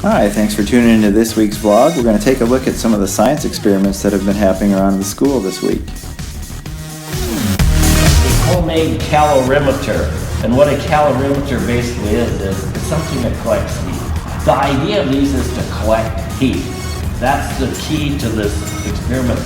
Hi, thanks for tuning into this week's vlog. We're going to take a look at some of the science experiments that have been happening around the school this week. A homemade calorimeter, and what a calorimeter basically is it's something that collects heat. The idea of these is to collect heat. That's the key to this experiment.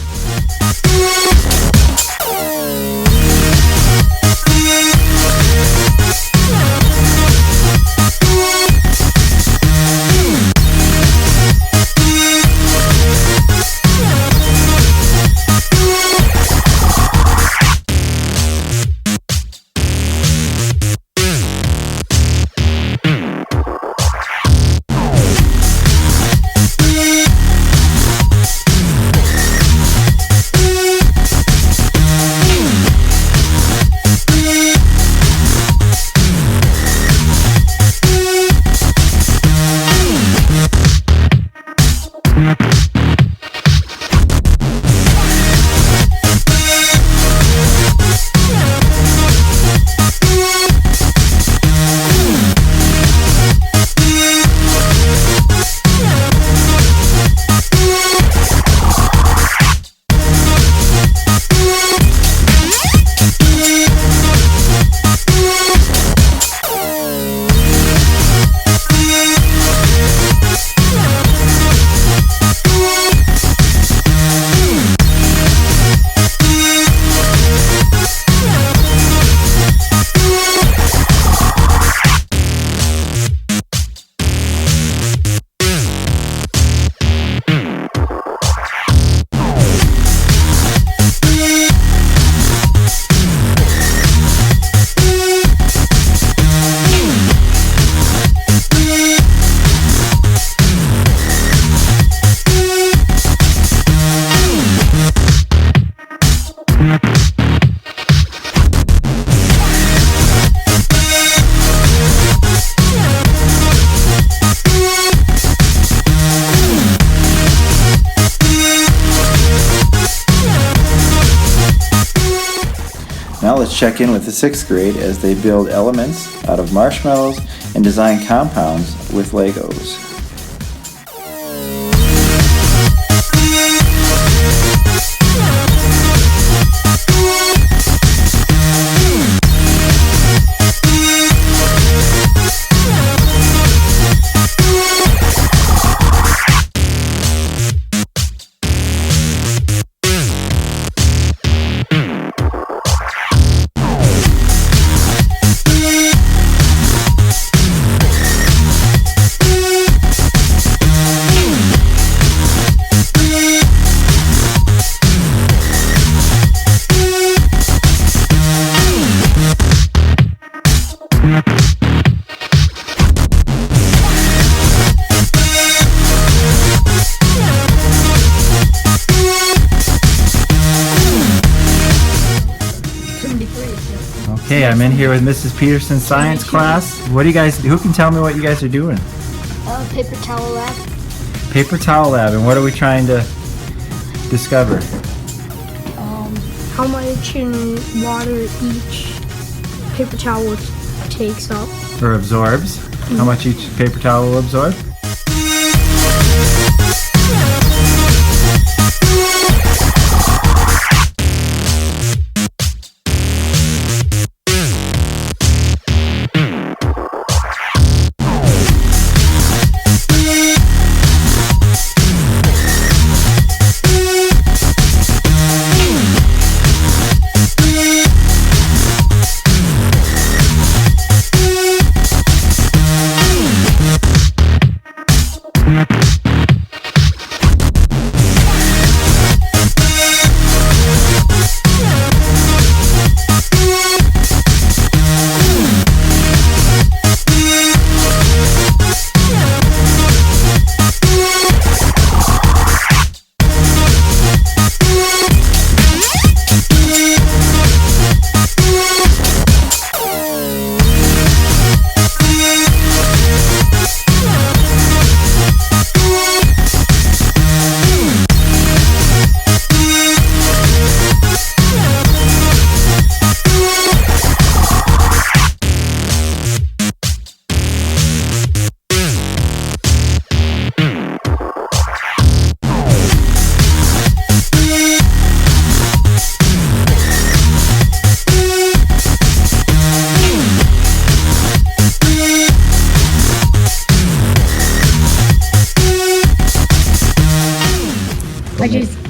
Now let's check in with the 6th grade as they build elements out of marshmallows and design compounds with Legos. Okay, I'm in here with Mrs. Peterson's science class. What do you guys, who can tell me what you guys are doing? Paper towel lab. Paper towel lab, and what are we trying to discover? How much in water each paper towel takes up. Or absorbs? How much each paper towel will absorb?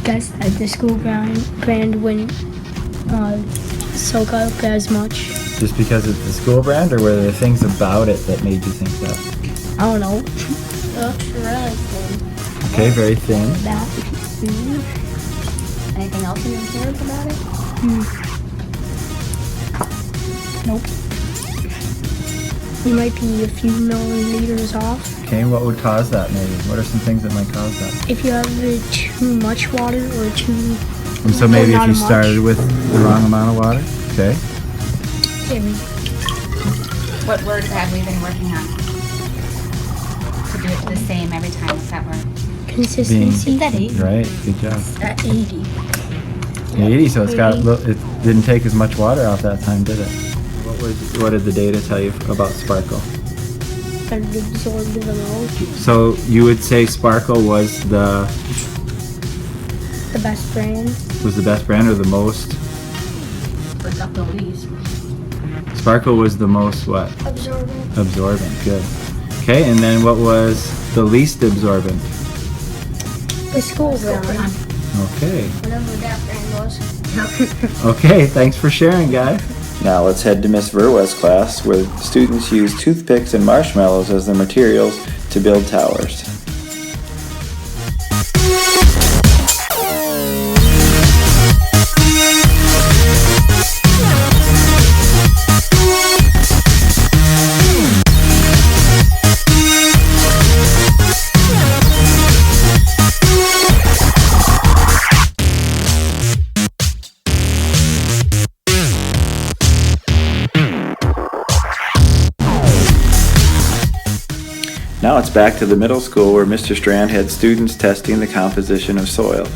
guess that the school brand wouldn't soak up as much. Just because it's the school brand, or were there things about it that made you think that? I don't know. Looks really thin. Okay, very thin. That. Anything else you observed about it? Nope. You might be a few milliliters off. Okay, what would cause that maybe? What are some things that might cause that? If you have too much water or too... And so maybe if not you much. started with the wrong amount of water? Okay. What word have we been working on to do it the same every time? What's that word? Consistency. Right, good job. At 80. 80, so it's got, it didn't take as much water out that time, did it? What did the data tell you about Sparkle? That it absorbed the most. So you would say Sparkle was the The best brand or the most? But not the least. Sparkle was the most what? absorbent. Absorbent, good. Okay, and then what was the least absorbent? The school brand. Okay. Whatever that brand was. Okay, thanks for sharing, guys. Now let's head to Miss Verwa's class, where students use toothpicks and marshmallows as their materials to build towers. Now it's back to the middle school, where Mr. Strand had students testing the composition of soil.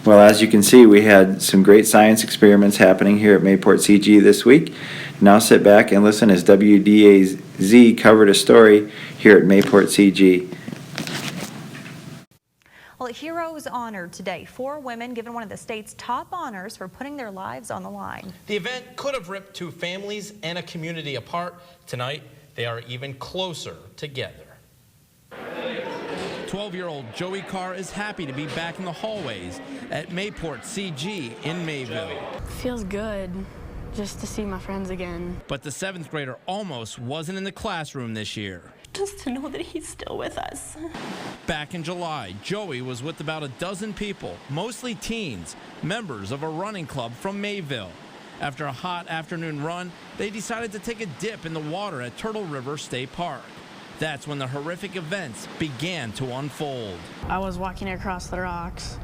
Well, as you can see, we had some great science experiments happening here at Mayport CG this week. Now sit back and listen as WDAZ covered a story here at Mayport CG. Well, heroes honored today. 4 women given one of the state's top honors for putting their lives on the line. The event could have ripped 2 families and a community apart. Tonight, they are even closer together. 12-year-old Joey Carr is happy to be back in the hallways at Mayport CG in Mayville. Feels good just to see my friends again. But the 7th grader almost wasn't in the classroom this year. Just to know that he's still with us. Back in July, Joey was with about a dozen people, mostly teens, members of a running club from Mayville. After a hot afternoon run, they decided to take a dip in the water at Turtle River State Park. That's when the horrific events began to unfold. I was walking across the rocks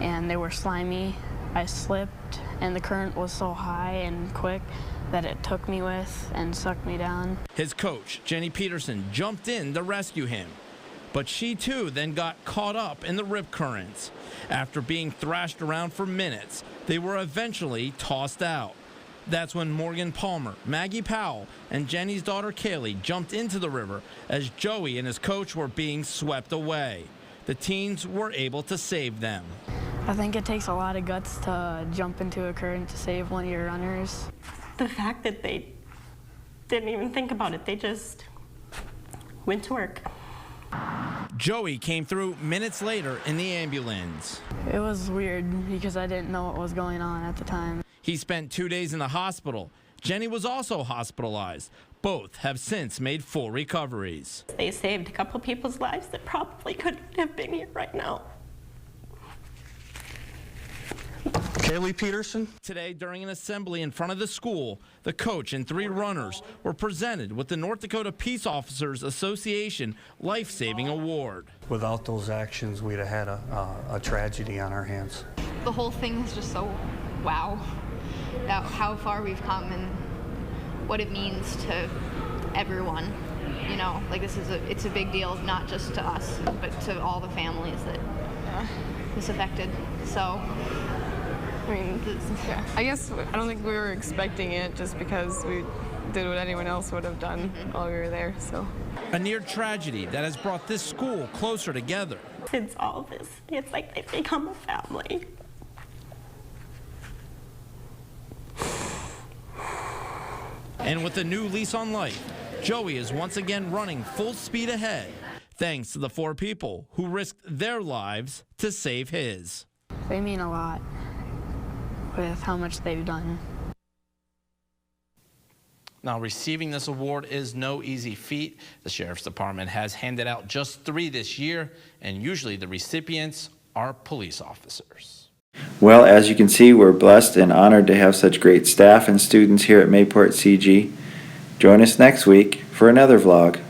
and they were slimy. I slipped and the current was so high and quick that it took me with and sucked me down. His coach, Jenny Peterson, jumped in to rescue him. But she too then got caught up in the rip currents. After being thrashed around for minutes, they were eventually tossed out. That's when Morgan Palmer, Maggie Powell, and Jenny's daughter Kaylee jumped into the river as Joey and his coach were being swept away. The teens were able to save them. I think it takes a lot of guts to jump into a current to save one of your runners. The fact that they didn't even think about it, they just went to work. Joey came through minutes later in the ambulance. It was weird because I didn't know what was going on at the time. He spent 2 days in the hospital. Jenny was also hospitalized. Both have since made full recoveries. They saved a couple people's lives that probably couldn't have been here right now. Kaylee Peterson. Today, during an assembly in front of the school, the coach and 3 runners were presented with the North Dakota Peace Officers Association Life-Saving Award. Without those actions, we'd have had a tragedy on our hands. The whole thing is just so wow, about how far we've come and what it means to everyone. You know, like it's a big deal, not just to us, but to all the families that this affected. So. I mean, I guess I don't think we were expecting it just because we did what anyone else would have done while we were there, so. A near tragedy that has brought this school closer together. It's all this. It's like they've become a family. And with a new lease on life, Joey is once again running full speed ahead, thanks to the 4 people who risked their lives to save his. They mean a lot with how much they've done. Now, receiving this award is no easy feat. The Sheriff's Department has handed out just 3 this year, and usually the recipients are police officers. Well, as you can see, we're blessed and honored to have such great staff and students here at Mayport CG. Join us next week for another vlog.